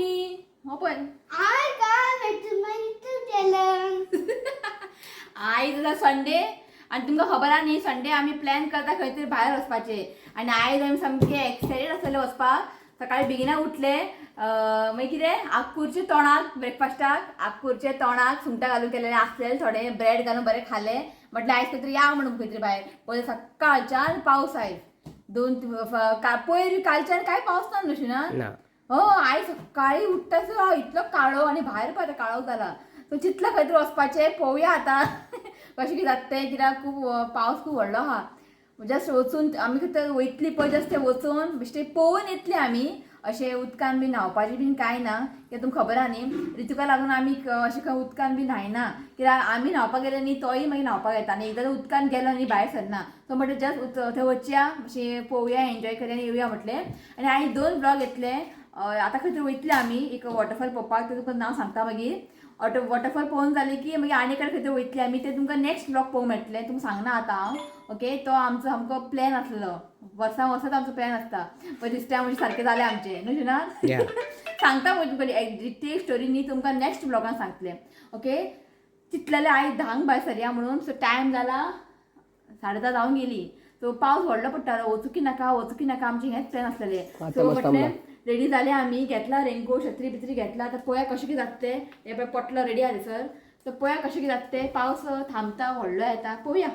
तुम्ही हो पण आयज आसा संडे आणि तुमकां खबर आहा न्ही संडे आमी प्लॅन करता खंय तरी भायर वचपाचें आनी आयज आमी सामके एक्सायटेड आसलेले वचपाक सकाळी बेगिना उठले मागीर कितें आगपूरचे तोणाक ब्रेकफास्टाक आगपूरचे तोणाक सुंगटां घालून केलेले आसलेले थोडे ब्रेड घालून बरें खालें म्हटल्यार आयज खंय तरी या म्हणून खंय तरी भायर पळय सकाळच्यान पावस आयज पयर कालच्यान काय पावस ना न्हू ना हो आयज सकाळी उठ्ठासो इतलो काळो आनी भायर पळय काळोख जाला सो चिंतला खंय तरी वचपाचें पळोवया आतां कशें कितें जाता तें कित्याक खूब पावस खूब व्हडलो आहा जस्ट वचून आमी खंय वयतली पळय जस्ट तें वचून बेश्टे पळोवन येतली आमी अशें उदकान बी न्हांवपाचें बीन कांय ना कित्याक तुमकां खबर आहा न्ही रितुका लागून आमी अशें खंय उदकान बी न्हायना कित्याक आमी न्हांवपाक गेले न्ही तोय मागीर न्हांवपाक येता आनी एकदां उदकान गेलो न्ही भायर सरना सो म्हटलें जस्ट थंय वचया अशें पळोवया एन्जॉय करया आनी येवया म्हटलें आनी हांवें 2 ब्लॉग घेतले आतां खंय तरी वयतले आमी एक वॉटरफॉल पळोवपाक तें तुमकां नांव सांगता मागीर वॉटरफॉल पळोवन जालें की मागीर आनी कडेन खंय तरी वयतले आमी ते तुमकां नेक्स्ट ब्लॉग पळोवंक मेळटलें तुमकां सांगना आतां हांव ओके तो आमचो सामको प्लॅन आसलेलो वर्सां वर्सांच आमचो प्लॅन आसता पण दिसता म्हणजे सारकें जालें आमचें न्हू जुना सांगता पळय तुमकां ती स्टोरी न्ही तुमकां नेक्स्ट ब्लॉगान सांगतलें ओके चिंतलेलें आयज 10 भायर सरया म्हणून सो टायम जाला 10:30 जावन गेली सो पावस व्हडलो पडटालो वचूंकी नाका आमचें हेंच प्लॅन आसलेलें सो म्हटलें रेडी जाले आमी घेतला रेनकोट छत्री बित्री घेतला आतां पळया कशें कितें जाता तें हे पळय पोटलो रेडी आहा सर सो पळया कशें कितें जाता तें पावस थांबता व्हडलो येता पळोवया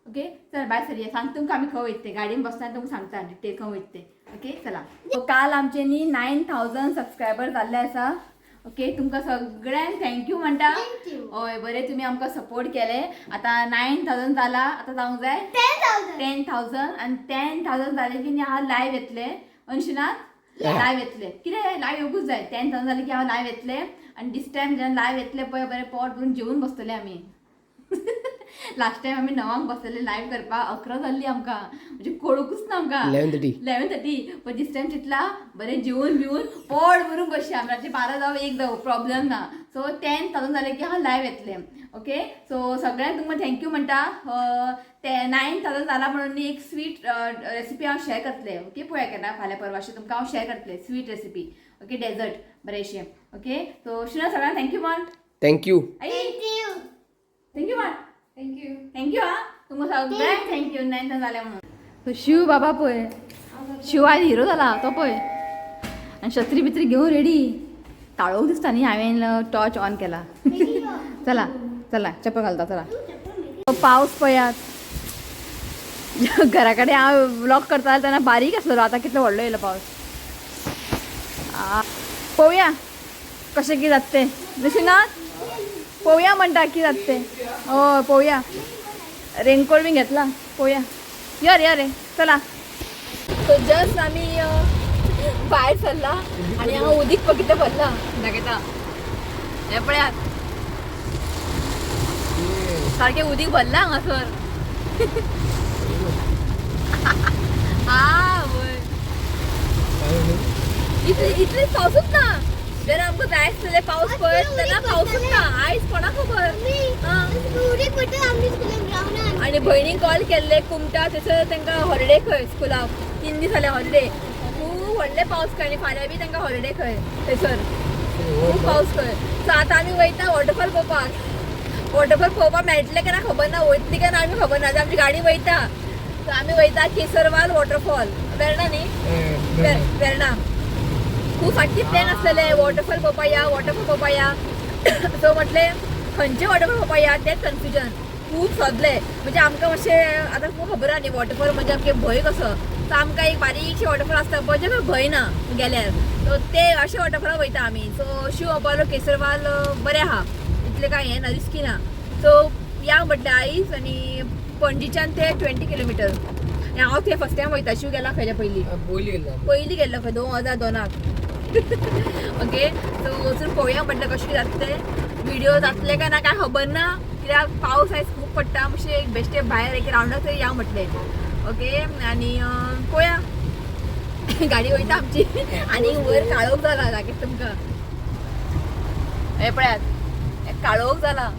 ओके चल भायर सरया सांग तुमकां आमी खंय वयता गाडयेन बसतना तुमकां सांगता डिटेल खंय वयता तें ओके चला सो काल आमचे न्ही 9000 सबस्क्रायबर जाल्ले आसा ओके तुमकां सगळ्यांक थँक्यू म्हणटा हय बरें तुमी आमकां सपोर्ट केले आतां 9000 जाला आतां जावंक जाय 10,000 आनी 10,000 जाले की हांव लायव्ह येतले अंशुनाथ लायव्ह येतले कितें लायव्ह येवूंकूच जाय 10,000 जालें की हांव लायव्ह येतले आनी दिस टायम जेन्ना लायव्ह येतले पळय बरें पोट भरून जेवून बसतले आमी लास्ट टायम आमी 9 बसलेले लायव्ह करपाक 11 जाल्ली आमकां म्हणजे कळूंकूच ना आमकां 11:30 पण दिस टायम चिंतला बरें जेवून बिवून पोट भरून बसया आमचे 12 जावं 1 जावं प्रॉब्लेम ना सो 10,000 जालें की हांव लायव्ह येतलें ओके सो सगळ्यांक तुमकां थँक्यू म्हणटा ते 9000 जाला म्हणून एक स्वीट रेसिपी हांव शेअर करतलें ओके पळया केन्ना फाल्यां परवा अशें तुमकां हांव शेअर करतलें स्वीट रेसिपी ओके डेजर्ट बरेंशें ओके सो शुना सगळ्यांक थँक्यू म्हण थँक्यू थँक्यू म्हण थँक्यू हा तुमकां सगळ्यांक थँक्यू 9000 जाल्या म्हणून सो शिव बाबा पळय शिव आयज हिरो जाला तो पळय आनी छत्री बित्री घेवन रेडी काळोख दिसता न्ही हांवें टॉर्च ऑन केला चला चला चप्पल घालता चला पावस पळयात घरा कडेन हांव व्लॉग करता तेन्ना बारीक आसलो आतां कितलो व्हडलो येयलो पावस पळोवया कशें कितें जाता तें निशिनाथ पळोवया म्हणटा कितें जाता तें हय पळोवया रेनकोट बीन घेतला पळोवया यो रे चला सो जस्ट आमी भायर सरला आनी हांव उदीक कितें भरला दाखयता हे पळयात सारकें उदीक भरला हांगासर वय इतले पावसूच ना जेन्ना आमकां जाय आसलेले पावस पळय तेन्ना पावसूच ना आयज कोणा खबर आनी भयणीक कॉल केल्ले कुमटा थंयसर तांकां हॉलिडे खंय स्कुलाक 3 दीस जाले हॉलिडे खूब व्हडले पावस खंय आनी फाल्यां बी तांकां हॉलिडे खंय थंयसर खूब पावस खंय सो आतां आमी वयता वॉटरफॉल पळोवपाक मेळटलें केन्ना खबर ना वयतली केन्ना आमी खबर ना आमची गाडी वयता सो आमी वयता केसरवाल वॉटरफॉल वेर्णा न्ही वेर्णा खूब फाटीं प्लॅन आसलेले वॉटरफॉल पळोवपा या सो म्हटलें खंयचे वॉटरफॉल पळोवपा या तेंच कन्फ्युजन खूब सोदले म्हणजे आमकां मातशें आतां खूब खबर आहा न्ही वॉटरफॉल म्हणजे आमगे भंय कसो सो आमकां एक बारीकशें वॉटरफॉल आसता पळय जेका भंय ना गेल्यार सो ते अशें वॉटरफॉलाक वयता आमी सो शिव अपालो केसरवाल बरें आहा इतलें कांय हें ना रिस्की ना सो या म्हटलें आयज आनी पणजीच्यान ते 20 किलोमिटर आनी हांव थंय फर्स्ट टायम वयता शिव गेला खंयच्या पयलीं गेल्लो खंय 2002 ओके सो वचून पळोवया म्हटलें कशें जाता तें व्हिडिओ जातले काय ना काय खबर ना कित्याक पावस आयज खूब पडटा मातशें एक बेश्टे भायर एक रावंडाक थंय या म्हटलें ओके आनी पळोवया गाडी वयता आमची आनी वयर काळोख जाला दाखयता तुमकां हे पळयात काळोख जाला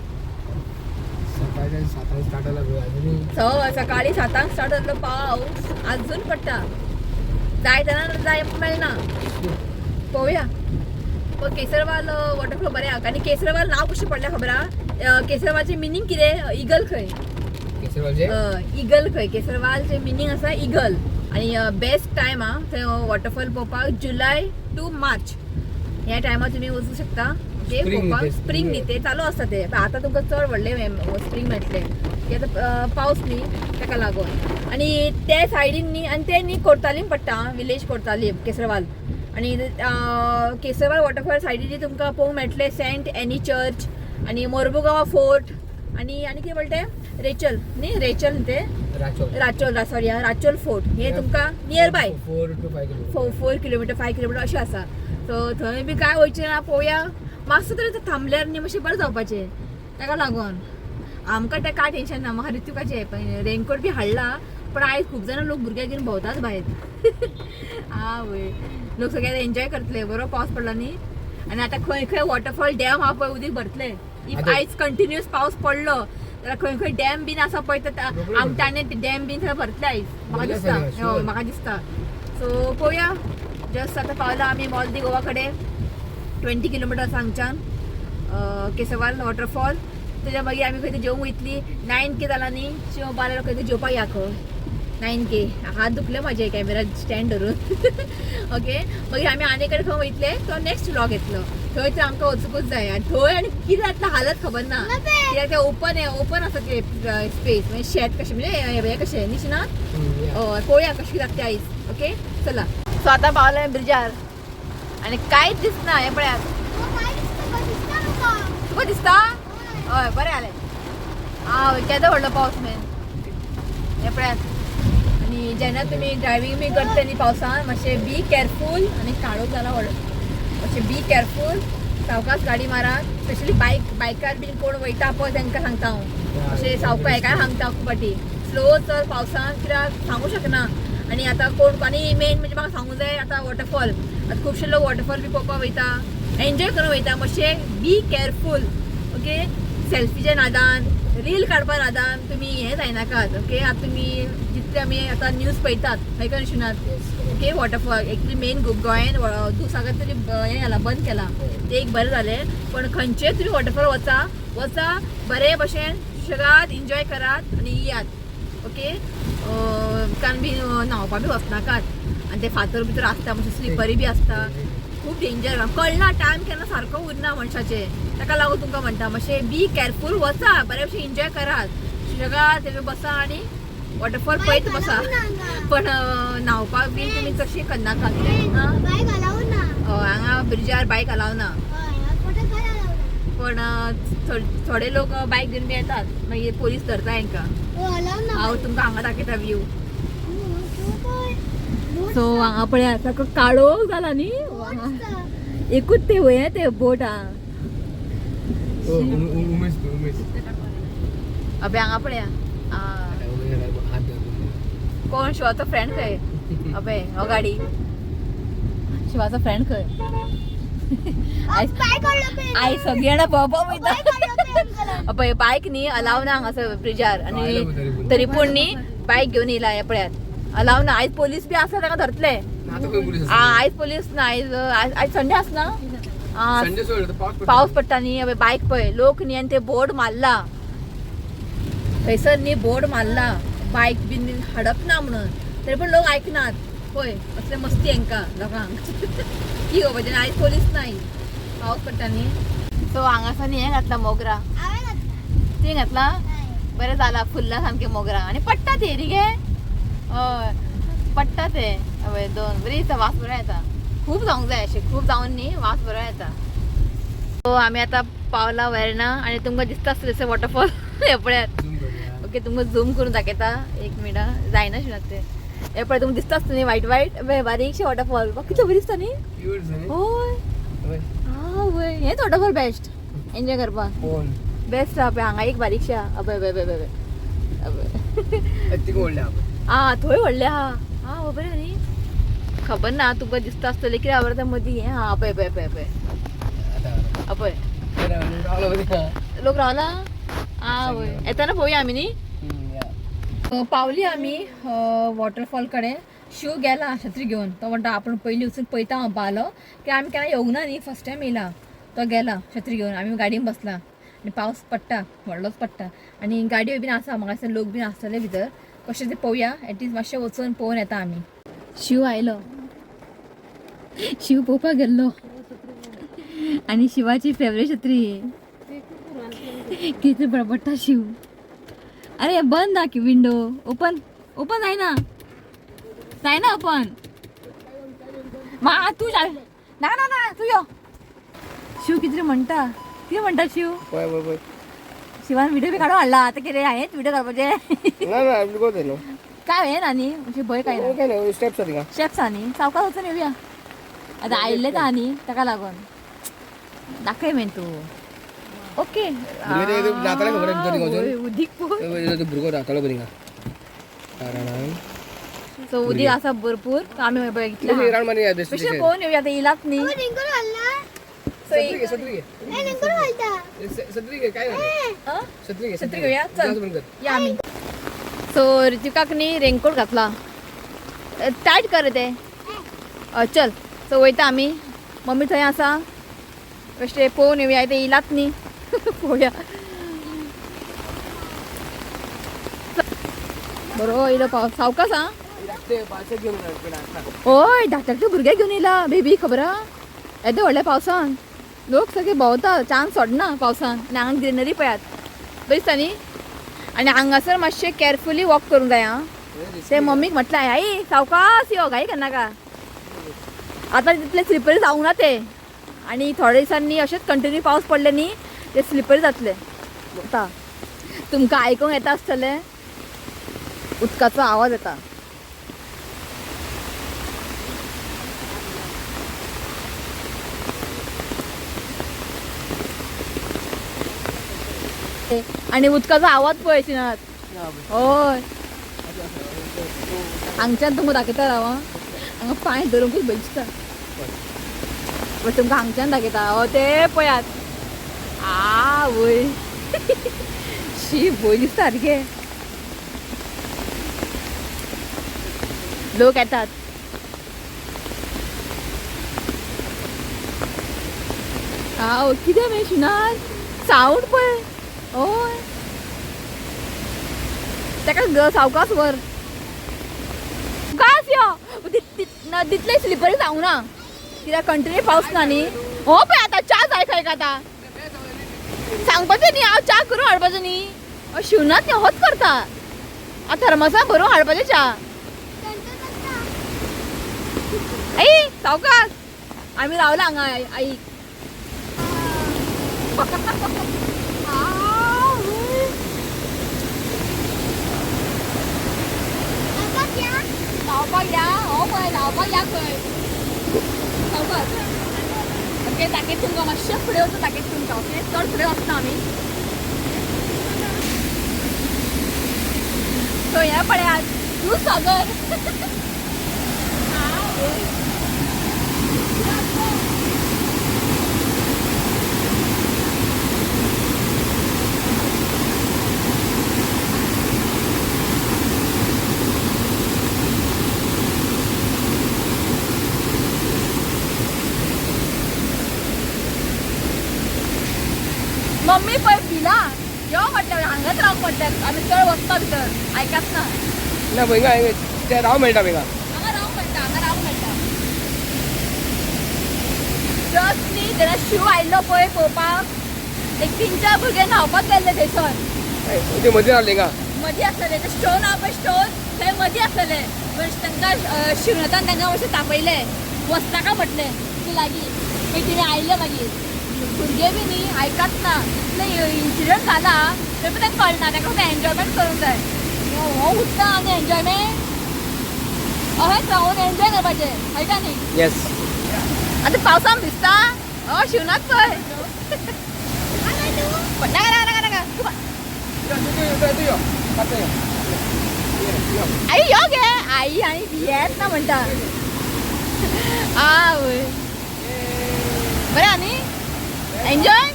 सकाळी 7 स्टार्ट जाल्लो पावस अजून पडटा जाय तेन्ना जाय मेळना पळोवया पण केसरवाल वॉटरफॉल बरें आहा आनी केसरवाल नांव कशें पडलें खबर आहा केसरवालचें मिनींग कितें इगल खंय इगल खंय केसरवालचें मिनींग आसा इगल आनी बेस्ट टायम आहा थंय वॉटरफॉल पळोवपाक जुलय टू मार्च ह्या टायमार तुमी वचूं शकता ओके पळोवपाक स्प्रींग न्ही ते चालू आसता ते आतां तुमकां चड व्हडलें स्प्रींग मेळटलें कित्याक पावस न्ही ताका लागून आनी ते सायडीन न्ही आनी ते न्ही कोर्तालीम पडटा विलेज कोर्तालीम केसरवाल आनी केसरवाल वॉटरफॉल सायडीन तुमकां पळोवंक मेळटलें सेंट एनी चर्च आनी मोर्मुगांव फोर्ट आनी कितें म्हणटें रेचल न्ही रेचल न्ही ते राचोल सॉरी राचोल फोर्ट हे तुमकां नियर बाय 4 किलोमिटर 5 किलोमिटर अशें आसा सो थंय बी काय वयचें ना पळोवया मातसो तरी थांबल्यार न्ही मातशें बरें जावपाचें ताका लागून आमकां तें कांय टेंशन ना म्हाका ऋतुकाचें रेनकोट बी हाडला पण आयज खूब जाणां लोक भुरग्यां घेवन भोंवतात भायर आवय लोक सगळे एन्जॉय करतले बरो पावस पडला न्ही आनी आतां खंय खंय वॉटरफॉल डॅम आहा पळय उदीक भरतलें इफ आयज कंटिन्युअस पावस पडलो जाल्यार खंय खंय डॅम बीन आसा पळय तर आमटाणे डॅम बीन थंय भरतले आयज म्हाका दिसता सो पळोवया जस्ट आतां पावला आमी मॉल दी गोवा कडेन 20 किलोमिटर हांगच्यान केसरवाल वॉटरफॉल तेज्या मागीर आमी खंय जेवंक वयतली 9K जाला न्ही शिव बारा खंय जेवपाक या खंय 9K हात दुखले म्हाजे कॅमेरा स्टँड धरून ओके मागीर आमी आनी कडेन खंय वयतले तो नेक्स्ट व्लॉग येतलो थंय तर आमकां वचूंकूच जाय आनी थंय आनी कितें जातलें हालत खबर ना कित्याक ते ओपन आसा ते स्पेस म्हणजे शेत कशें म्हणजे हे कशें निशना पळोवया कशें जाता तें आयज ओके चला सो आतां पावलें ब्रिजार आनी कांयच दिसना हें पळयात तुका दिसता हय बरें जालें केदो व्हडलो पावस मेन हें पळयात आनी जेन्ना तुमी ड्रायवींग बी करता न्ही पावसान मातशें बी केअरफूल आनी काळोख जाला व्हडलो मातशें बी केअरफूल सावकाश गाडी मारात स्पेशली बायकार बीन कोण वयता पळय तांकां सांगता हांव अशें सावकाश हेकाय सांगता खूब फाटी स्लो चल पावसान कित्याक सांगूं शकना आनी आतां कोण आनी मेन म्हणजे म्हाका सांगूंक जाय आतां वॉटरफॉल आतां खुबशे लोक वॉटरफॉल बी पळोवपाक वयता एन्जॉय करून वयता मातशें बी केअरफूल ओके सेल्फीच्या नादान रील काडपा नादान तुमी हें जायनाकात ओके आतां तुमी जितले आमी आतां न्यूज पळयतात खंय खंय शिनात ओके वॉटरफॉल एक्चुली मेन गोंयान दुसागत तरी हें जाला बंद केला तें एक बरें जालें पण खंयचेय तुमी वॉटरफॉल वचा बरे भशेन सुशेगाद एन्जॉय करात आनी येयात ओके उदकान बी न्हांवपा बी वचनाकात आनी ते फातर भितर आसता मातशें स्लिपरी बी आसता खूब डेंजर कळना टायम केन्ना सारको उरना मनशाचे ताका लागून तुमकां म्हणटा मातशें बी केअरफूल वचा बरे भशेन एन्जॉय करात सुशेगाद थंय बसा आनी वॉटरफॉल पळयत बसा पण न्हांवपाक बी तुमी चडशें करनाका हांगा ब्रिजार बायक अलाव ना पण थोडे लोक बायक घेवन बी येतात मागीर पोलीस धरता हांकां हांव तुमकां हांगा दाखयता व्यू सो हांगा पळय सारको काळोख जाला न्ही एकूच ते वय ते बोट आहा अबे हांगा पळया कोण शिवाचो फ्रेंड खंय अबे हो गाडी शिवाचो फ्रेंड खंय आयज सगळीं जाणां भोंवपाक वयता अबे बायक न्ही अलाव ना हांगासर ब्रिजार आनी तरी पूण न्ही बायक घेवन येयला हे पळयात अलाव ना आयज पोलीस बी आसा ताका धरतले आयज पोलीस ना आयज संडे आसना पावस पडटा न्ही अबे बायक पळय लोक न्ही आनी ते बोर्ड मारला थंयसर न्ही बोर्ड मारला बायक बीन हाडप ना म्हणून तरी पूण लोक आयकनात पळय असले मस्ती हांकां लोकांक की गो आयज पोलीस ना पावस पडटा न्ही सो हांगासर न्ही हें घातला मोगरा ती घातला बरें जाला फुल्ला सामकें मोगरा आनी पडटा ते रे गे हय पडटा ते हय दोन बरी येता वास बरो येता खूब जावंक जाय अशें खूब जावन न्ही वास बरो येता सो आमी आतां पावला वेर्णा आनी तुमकां दिसता आसतलें वॉटरफॉल हे पळयात ओके तुमकां झूम करून दाखयता एक मिनट जायना शिनात ते हे पळय तुमकां दिसता आसतलें वायट बारीकशे वॉटरफॉल कितलो बरी दिसता न्ही हय आवय हेच वॉटरफॉल बेस्ट एन्जॉय करपाक बेस्ट आहा पळय हांगा एक बारीकशे आहा अबय थंय व्हडलें आहा बरें न्ही खबर ना तुमकां दिसता आसतलें कित्याक खबर आतां मदीं हें आहा पळय पळय लोक रावला आवय येताना पळोवया आमी न्ही पावली आमी वॉटरफॉल कडेन शिव गेला छत्री घेऊन. तो म्हणटा आपण पयलीं वचून पळयता हांव पावलो की आमी केन्ना येवंक ना न्ही, फर्स्ट टायम येयला. तो गेला छत्री घेऊन. आमी गाडयेन बसला आनी पावस पडटा, व्हडलोच पडटा आनी गाडयो बीन आसा. म्हाका दिसता लोक बीन आसतले भितर. कशें तें पळोवया, एटलिस्ट मातशें वचून पळोवन येता आमी. शिव आयलो, शिव पळोवपाक गेल्लो आनी शिवाची फेवरेट छत्री. कितें बरं पडटा शिव. अरे बंद ना की विंडो. ओपन ओपन जायना, जायना ओपन. तू ना ना ना तू यो. शिव कितें म्हणटा, कितें म्हणटा शिव. शिवान व्हिडिओ बी काढून हाडला. आता कितें आहेत व्हिडिओ काडपाचे. काय हे नानी म्हणजे भंय काय ना. स्टेप्स आनी सावकाश वचून येवया. आता आयिल्ले तर आनी ताका लागून दाखय मेन तू. ओके उदीक सो उदीक आसा भरपूर. आमी बघितलें स्पेशल पळोवन येवया. आता येयलात न्ही. छत्री घेवया चल या आमी. सो ऋतिकाक न्ही रेनकोट घातला. टायट कर ते. चल सो वयता आमी. मम्मी थंय आसा. कशें पळोवन येवया. ते येयलात न्ही. पळोवया. बरो येयलो पावस. सावकास आं. होय धाकटे भुरगे घेवन येयला बेबी. खबर आहा येदे व्हडल्या पावसान लोक सगळे भोंवता. चान्स सोडना पावसान. आनी हांगा ग्रिनरी पळयात बरी दिसता न्ही. आनी हांगासर मातशें कॅरफुली वॉक करूंक जाय आं. ते मम्मीक म्हटलें आई सावकास यो घाई करनाका. आतां तितले स्लिपरी जावंक ना ते. आनी थोड्या दिसांनी अशेंच कंटिन्यू पावस पडले न्ही ते स्लिपरी जातले. आता तुमकां आयकूंक येता आसतलें उदकाचो आवाज येता. आणि उदकाचो आवाज पळय नात. हय हांगच्यान तुमकां दाखयता राव. हांगा पांय धरूंकूच भंय दिसता. बट तुमकां हांगच्यान दाखयता. ते पळयात. आवय शी भंय दिसता सारके. लोक येतात. कितें मे शिनार सावंड पळय. हय ताका सावकास वर. कास यो तितले स्लिपरी जावंक ना कित्याक कंटिन्यू पावस ना न्ही. हो पळय आतां च्या जाय खंय आतां सांगपाचें न्ही. हांव च्या करून हाडपाचो न्ही. शिवनाथ न्ही होच करता. हांव थर्मासान भरून हाडपाचें च्या. आई सावकास आमी रावला हांगा आई. लावपाक या. हो पळय लावपाक या खंय सावकास. ओके दाखयत तुमकां मातशें फुडें वचून दाखयत तुमकां. ओके चड फुडें वचना आमी. सो हे पळयात दूधसागर. मम्मी पळय पिला यो म्हटल्यार हांगाच रावंक म्हटल्यार आमी चड वचता भितर. आयकात ना. ना भंय ते राव मेळटा बेगा. हांगा रावंक मेळटा. हांगा रावंक मेळटा. जस्ट न्ही तेन्ना शिव आयिल्लो पळय पळोवपाक. एक 3-4 भुरगे न्हांवपाक गेल्ले थंयसर. ते मदीं आसले का मदीं आसलेले. ते स्टोन आहा पळय स्टोन थंय मदीं आसलेले. पण तांकां शिवनाथान तांकां मातशें तापयले. वचनाका म्हटलें तूं लागीं. मागीर तिणें आयले मागीर. भुरगे बी न्ही आयकात ना. इतले इन्सिडंट जाला तरी पूण तांकां कळना. ताका फक्त एन्जॉयमेंट करूंक जाय. हो उदका आनी एन्जॉयमेंट अशेंच रावून एन्जॉय करपाचें कळटा न्ही. येस आतां पावसान भिजता. शिवनाथ पळय. नाका नाका नाका आई यो गे. आई आनी येत ना म्हणटा. आवय बरें आहा न्ही. एन्जॉय.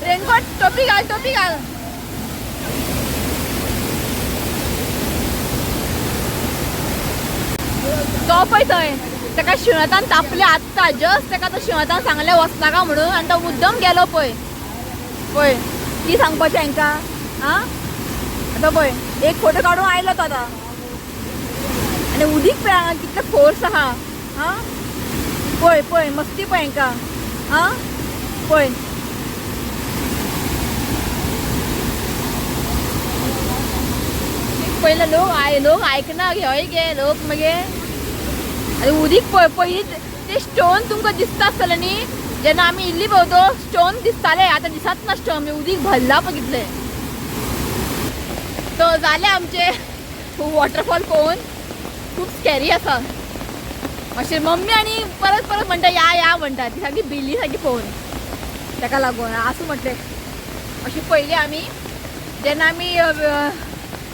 रेनकोट टोपी घाल टोपी घाल. पळय थंय ताका शिवतान तापले आत्ता जस्ट ताका तो शिवतान सांगले वचना का म्हणून आनी तो मुद्दम गेलो पळय पळय की सांगपाचें हांकां आं आतां पळय एक फोटो काडून आयलो तो आतां आनी उदीक पळय हांगा कितलो फोर्स आहा आं पळय पळय मस्ती पळय हांकां आं पळय पयले लोक आयकना घेवय गे लोक मागे आनी उदीक पळय पयलीं ते स्टोन तुमकां दिसता आसतले न्ही जेन्ना आमी इल्ली भोंवतो स्टोन दिसताले आतां दिसत ना स्टोन उदीक भरला पळय कितले तो जाले आमचे वॉटरफॉल पळोवन खूब स्कॅरी आसा मातशें मम्मी आनी परत परत म्हणटा या म्हणटा ती सारकी भिली सारकी पळोवन ताका लागून आसूं म्हटलें अशी पयली आमी जेन्ना आमी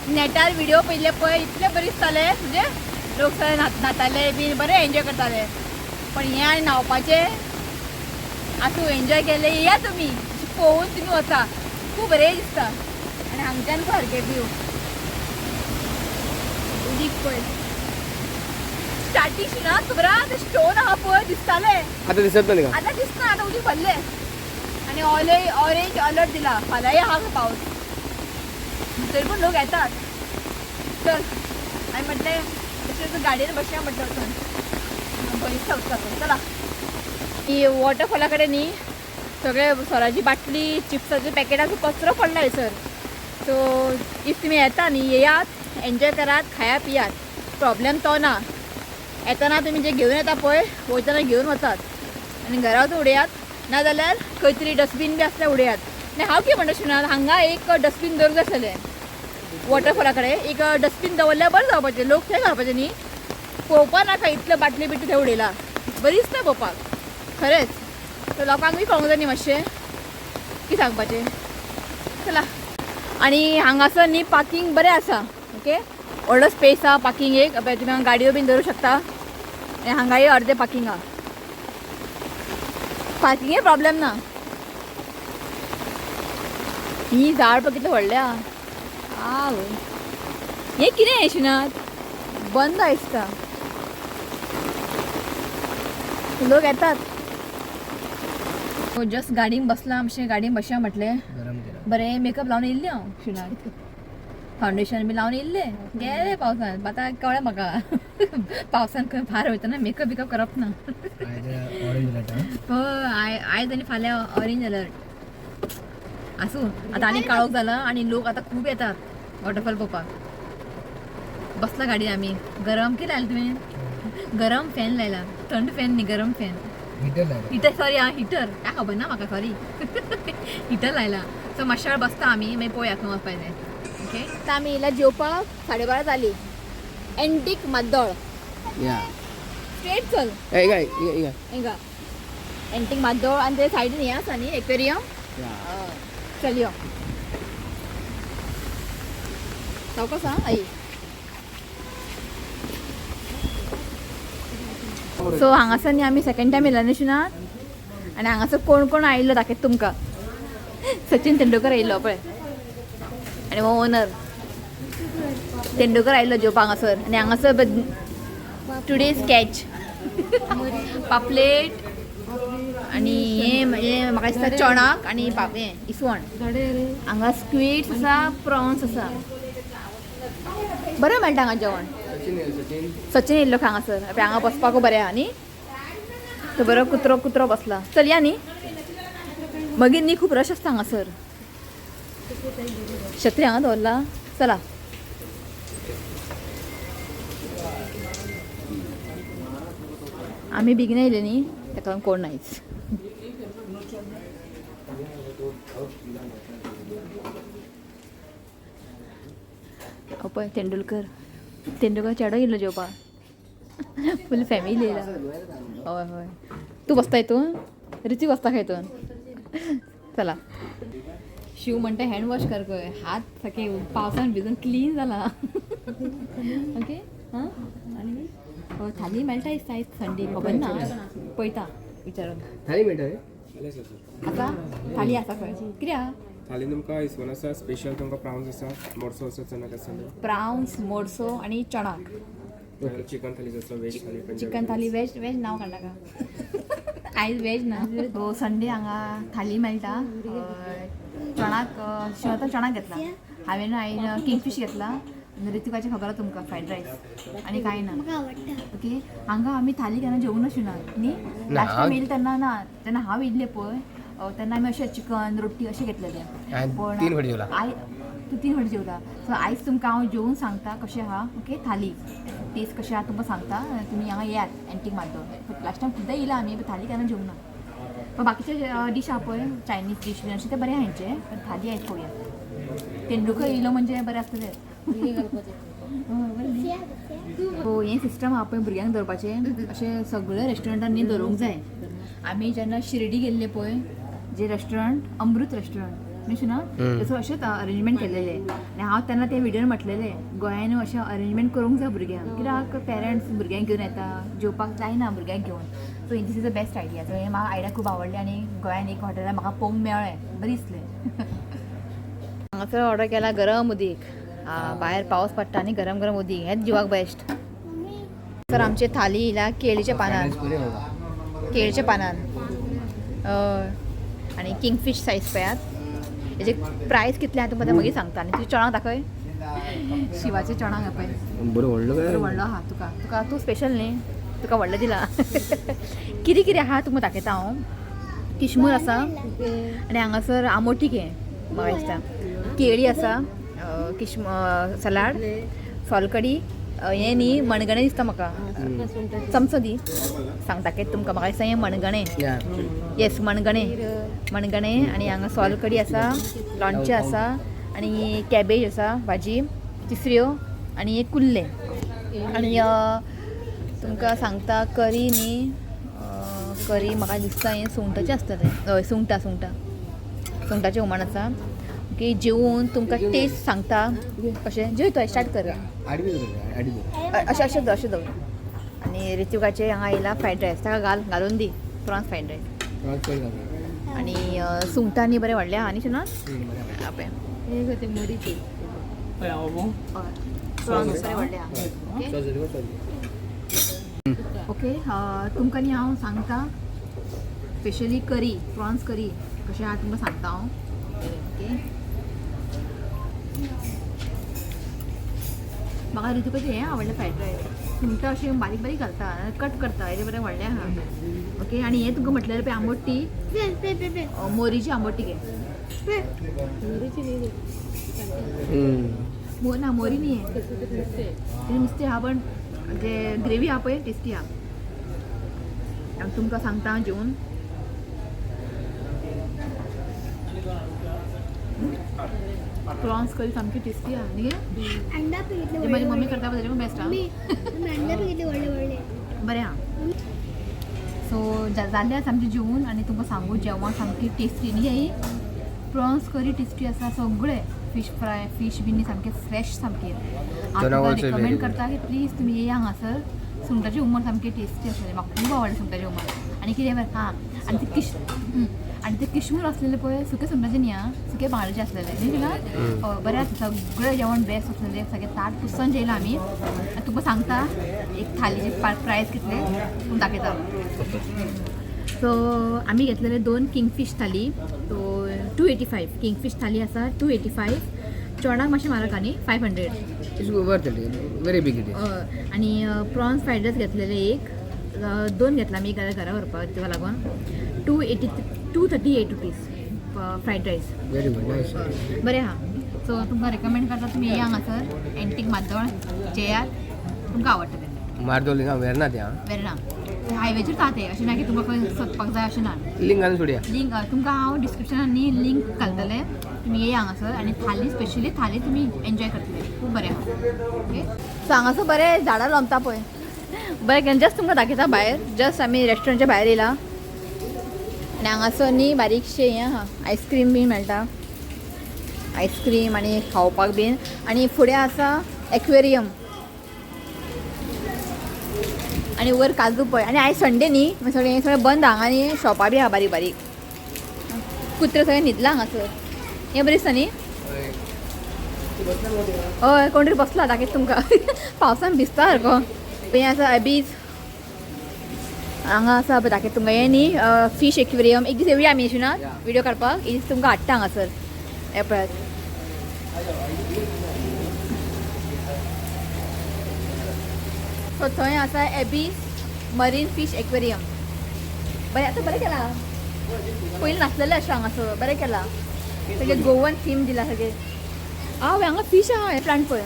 नेटार व्हिडिओ पयले पळय इतले बरे दिसताले म्हणजे लोक सगळे न्हाताले बी बरे एन्जॉय करताले पण हें आनी न्हांवपाचें आसूं एन्जॉय केले या तुमी पळोवन तुमी वचा खूब बरें दिसता आनी हांगच्यान सारके व्यू उदीक पळय स्टार्टींग शिना खबरा ते स्टोन आहा पळय दिसताले आता दिसत नाही का आतां दिसना आतां उदीक भरले आनी ऑरेंज अलर्ट दिला फाल्यांय आहा पावस तरी पण लोक येतात चल हांवें म्हटलें तशें गाडयेन बसया म्हटलं वचून बरीच वचपाचो चला ही वॉटरफॉला कडेन न्ही सगळे सोराची बाटली चिप्साचे पॅकेटाचो कचरो पडला सर सो इफ तुमी येता न्ही येयात एन्जॉय करात खाया पियात प्रॉब्लेम तो ना येतना तुमी जे घेवन येता पळय वयतना घेवन वचात आनी घरा वचून उडयात नाजाल्यार खंय तरी डस्टबीन बी आसल्यार उडयात आनी हांव कितें म्हणटा शिवनाथ हांगा एक डस्टबीन दवरूंक जाय आसलें वॉटरफॉला कडेन एक डस्टबीन दवरल्यार बरें जावपाचें लोक थंय घालपाचें न्ही पळोवपा नाका इतल्यो बाटली बिटली थंय उडयला बरी दिसता पळोवपाक खरेंच तर लोकांकूय कळूंक जाय न्ही मातशें कितें सांगपाचें चला आनी हांगासर न्ही पार्किंग बरें आसा ओके व्हडलो स्पेस आहा पार्किंग एक तुमी हांगा गाडयो बीन दवरूं शकता आनी हांगाय अर्दे पार्किंग आहा पार्किंगे प्रॉब्लेम ना ही झाड पळय कितलें व्हडलें आहा आवय हें कितें हें शिवनाथ बंद दिसता लोक येतात जस्ट गाडीन बसला आमचे गाडीन बसया म्हटलें बरें मेकअप लावन येयल्लें हांव शिवनाथ फावंडेशन बी लावन येयल्लें गेले पावसान आतां कळ्ळें म्हाका पावसान खंय भायर वयतना मेकअप बिकअप करप ना हय आयज आनी फाल्यां ऑरेंज अलर्ट आसूं आतां आनी काळोख जाला आनी लोक आतां खूब येतात वॉटरफॉल पळोवपाक बसला गाडयेन आमी गरम कितें लायला तुवें गरम फॅन लायला थंड फॅन न्ही गरम फॅन हिटर सॉरी आं हिटर काय खबर ना म्हाका सॉरी हिटर लायला सो मातशे वेळ बसता आमी मागीर पळोवया खंय वचपाचें ओके आतां आमी येयल्या जेवपाक 12:30 जाली एंटीक माद्दोळ स्ट्रेट चल हिंगा एंटीक माद्दोळ आनी ते सायडीन हें आसा न्ही एक्वेरियम चल यो सावकास आं आई सो हांगासर न्ही आमी सेकंड टायम येयला न्ही शिवनाथ आनी हांगासर कोण कोण आयिल्लो दाखयता तुमकां सचिन तेंडुलकर येयल्लो पळय आनी हो ओनर तेंडुलकर आयिल्लो जेवपाक हांगासर आनी हांगासर टुडेज कॅच पापलेट आनी हें म्हाका दिसता चणाक आनी हें इसवण हांगा स्क्विड्स आसा प्रॉन्स आसा बरें मेळटा हांगा जेवण सचिन येयल्लो हांगासर हांगा बसपाक बरें आहा न्ही तो बरो कुत्रो बसला चल या न्ही मागीर न्ही खूब रश आसता हांगासर छत्री हांगा दवरला चला आमी बेगीन येयले न्ही ताका लागून कोण नायच पळय तेंडुलकर चेडो येयल्लो जेवपाक फूल फॅमिली येयला हय हय तूं बसता हितून रिची बसता खंय हितून चला शिव म्हणटा हँड वॉश कर खंय हात सारके पावसान भिजून क्लीन जाला ओके हां आनी हय थाली मेळटा आयज संडे खबर ना पळयता विचारून थाली मेळटा आसा थाली आसा खंय कितें आहा थाली तुमकां इसवण आसा स्पेशल तुमकां प्रावन्स आसा मोडसो आसा चणक आसा प्रावन्स मोडसो आनी चणाक चिकन थाली जसं वेज थाली चिकन थाली वेज वेज नाव काडला का आयज वेज ना सो संडे हांगा थाली मेळटा चणाक शिवता चणाक घेतला हांवें आयन किंगफीश घेतला ऋतिकाची खबर आहा तुमकां फ्रायड रायस आनी कांय ना ओके हांगा आमी थाली केन्ना जेवून अशी ना न्ही लास्ट टायम येयली तेन्ना ना तेन्ना हांव येयल्लें पळय तेन्ना आमी अशें चिकन रोटी अशें घेतलेलें पण 3 फावटी जेवला तूं 3 फावटी जेवला सो आयज तुमकां हांव जेवून सांगता कशें आहा ओके थाली टेस्ट कशें आहा तुमकां सांगता तुमी हांगा येयात एंटीक मारतो लास्ट टायम सुद्दां येयला आमी थाली केन्ना जेवूं ना पण बाकीचे डीश आहा पळय चायनीज डीश अशें ते बरें हांचे पण थाली आयज पळोवया तेंडुकर येयलो म्हणजे बरें आसतलें सो हें सिस्टम आहा पळय भुरग्यांक दवरपाचें अशें सगळ्या रेस्टॉरंटांनी दवरूंक जाय आमी जेन्ना शिर्डी गेल्ले पळय जे रेस्टॉरंट अमृत रेस्टॉरंट न्ही ना तसो अशेंच अरेंजमेंट केलेले आनी हांव तेन्ना ते व्हिडियोन म्हटलेलें गोंयान अशें अरेंजमेंट करूंक जाय भुरग्यांक कित्याक पेरंट्स भुरग्यांक घेवन येता जेवपाक जायना भुरग्यांक घेवन so this is the best idea so हें म्हाका आयडिया खूब आवडली आनी गोंयान एक हॉटेलान म्हाका पळोवंक मेळ्ळें बरें दिसलें हांगासर ऑर्डर केला गरम उदीक भायर पावस पडटा आनी गरम गरम उदीक हेंच जिवाक बेस्ट तर आमची थाली येयला केळीच्या पानान आनी किंगफीश सायज पळयात हेजे प्रायस कितले आहा तुमकां मागीर सांगता आनी तुजे चणाक दाखय शिवाचे चणाक पळय बरो व्हडलो आहा तुका तूं स्पेशल न्ही तुका व्हडलो दिला कितें कितें आहा तुमकां दाखयता हांव किशमूर आसा आनी हांगासर आमोटी घे म्हाका दिसता केळी आसा सलाड सोलकडी हें न्ही मणगणें दिसता म्हाका चमचो दी सांगता के तुमकां म्हाका दिसता हें मणगणें येस मणगणें आनी हांगा सोलकडी आसा लोणचें आसा आनी कॅबेज आसा भाजी तिसऱ्यो आनी एक कुल्ले आनी तुमकां सांगता करी न्ही करी म्हाका दिसता हें सुंगटाचें आसतलें हय सुंगटाचें हुमण आसा ओके जेवून तुमकां टेस्ट सांगता कशें जेवतोय स्टार्ट कर अशें दवर आनी ऋतुकाचे हांगा येयला फ्रायड रायस ताका घालून दी प्रॉन्स फ्रायड रायस आनी सुंगटांनी बरें व्हडलें आहा न्ही ना प्रॉन्स बरें व्हडलें आहा ओके तुमकां न्ही हांव सांगता स्पेशली करी प्रॉन्स करी कशें आहा तुमकां सांगता हांव ओके म्हाका ऋतुकाचें हें आवडलें फ्रायड रायस सुंगटां अशें बारीक बारीक घालता कट करता हेजें बरें व्हडलें आहा ओके आनी हें तुमकां म्हटलें पळय आंबोटी मोरीची आंबोटी घे ना मोरी न्ही हें नुस्तें आहा पण जे ग्रेवी आहा पळय टेस्टी आहा तुमकां सांगता जेवून प्रॉन्स करी सामकी टेस्टी आहा न्ही गे म्हाजी मम्मी करता पळय तेजे बेस्ट आहा बरें आहा सो जालें आसा आमचें जेवून आनी तुमकां सांगू जेवण सामकी टेस्टी न्ही ही प्रॉन्स करी टेस्टी आसा सगळें फीश फ्राय फीश बीन सामकें फ्रेश सामकें हांव तुका रिकमेंड करता की प्लीज तुमी येया हांगासर सुंगटाचें हुमण सामकें टेस्टी आसलेलें म्हाका खूब आवडलें सुंगटाचें हुमण आनी कितें हां आनी ते किशमूर आसलेले पळय सुके सुंगटाचें न्ही आं सुके बांगड्याचें आसलेलें न्ही तिला बरें आसा सगळें जेवण बेस्ट आसलेलें सगळें ताट पुसून जेयलां आमी आनी तुका सांगता एक थालीचे प्रायस कितले पूण दाखयता सो आमी घेतलेले 2 किंगफीश थाली सो 285 किंगफीश थाली आसा 285 चणाक मातशें म्हारग न्ही 500 वेरी बिग इट आनी प्रॉन्स फ्रायड रायस घेतलेले एक 2 घेतला आमी घरा व्हरपाक ताका लागून 238 rupees fried rice very good nice बरें आहा सो तुमकां रेकमेंड करता तुमी येया हांगासर एंटीक मार्दोळ जेयात तुमकां आवडटलें मार्दोळी ना वेर्ना त्या वेर्ना हायवेचेर आहा ते अशें ना की तुमकां खंय सोदपाक जाय अशें ना लिंक घालून सोडया लिंक तुमकां हांव डिस्क्रिप्शनान न्ही लिंक घालतलें तुमी येया हांगासर आनी थाली स्पेशली थाली तुमी एन्जॉय करतले खूब बरें आहा ओके सो हांगासर बरें झाडां लावता पळय बरें जस्ट तुमकां दाखयता भायर जस्ट आमी रेस्टॉरंटच्या भायर येयला आनी हांगासर न्ही बारीकशें हें आहा आयस्क्रीम बीन मेळटा आयस्क्रीम आनी खावपाक बीन आनी फुडें आसा एक्वेरियम आनी वयर काजू पळय आनी आयज संडे न्ही सगळें बंद हांगा न्ही शॉपां बी आहा बारीक बारीक कुत्रे सगळें न्हिदला हांगासर हें बरें दिसता न्ही हय कोण तरी बसला दाखयता तुमकां पावसान भिजता सारको हें आसा अबीज हांगा आसा दाखयता तुमकां हें न्ही फीश एक्वेरियम एक दीस येवया आमी अशी ना व्हिडिओ काडपाक एक दीस तुमकां हाडटा हांगासर हे पळयात सो थंय आसा एबीज मरीन फीश एक्वेरियम बरें आतां बरें केलां पयलीं नासलेलें अशें हांगासर बरें केलां सगळें गोवन थीम दिला सगळें आवय हांगा फीश आहा हे प्लांट पळय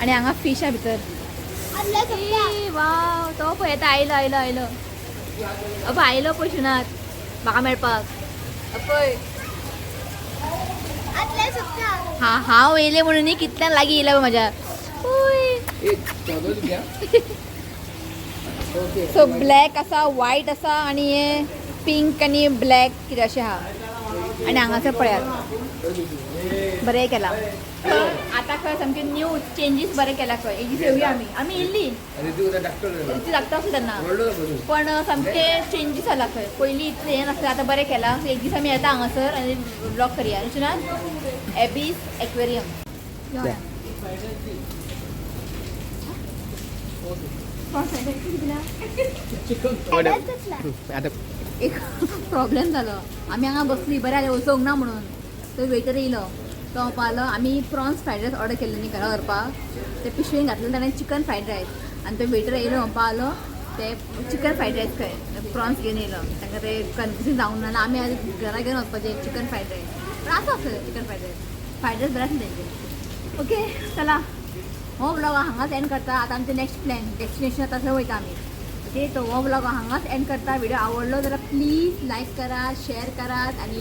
आनी हांगा फीश आहा भितर ए, वाव तो पळय येता आयलो आयलो आयलो अब आयलो पळय शुनात म्हाका मेळपाक पळय हा हांव येयलें म्हणून न्ही कितल्यान लागीं येयला पळय म्हाज्या सो ब्लॅक आसा व्हायट आसा आनी हे पिंक आनी ब्लॅक कितें अशें आहा आनी हांगासर पळयात बरें केलां आतां खंय सामकें न्यू चेंजीस बरें केला खंय एक दीस येवया आमी येयल्ली ती लागता आसली तेन्ना पण सामकें चेंजीस जाला खंय पयलीं इतलें हें नासलें आतां बरें केलां सो एक दीस आमी येता हांगासर आनी ब्लॉग करया अशें ना एबीज एक्वेरियम आता एक प्रॉब्लेम जालो आमी हांगा बसली बरें जालें वचोंक ना म्हणून तो वेटर येयलो तो पावलो आमी प्रॉन्स फ्रायड रायस ऑर्डर केल्ले न्ही घरा व्हरपाक ते पिशवेन घातलें ताणें चिकन फ्रायड रायस आनी तो वेटर येयलो पावलो ते चिकन फ्रायड रायस खंय प्रॉन्स घेवन येयलो तांकां ते कन्फ्युजन जावंक ना आमी घरा घेवन वचपाचें चिकन फ्रायड रायस पण आसा आसलें चिकन फ्रायड रायस बरें आसलें तेंचें ओके चला हो ब्लॉग हांगाच एंड करता आतां आमचें नेक्स्ट प्लॅन डेस्टिनेशन आतां थंय वयता आमी ओके तो हो ब्लॉग हांगाच एंड करता व्हिडिओ आवडलो जाल्यार प्लीज लायक करात शेअर करात आणि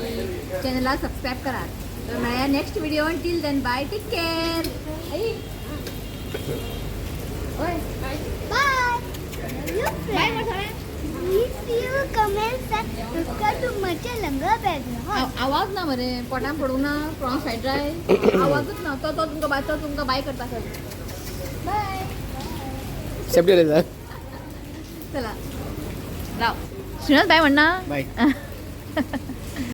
चॅनलला सबस्क्राईब करात तर मेळया next video till then bye take care bye bye आवाज ना मरे पोटान पडूंक ना प्रॉन्स फ्रायड रायस आवाजूच ना तो तुमकां बाय करता सर बाय सेफ्टी चला राव श्रीनाथ बाय म्हणना बाय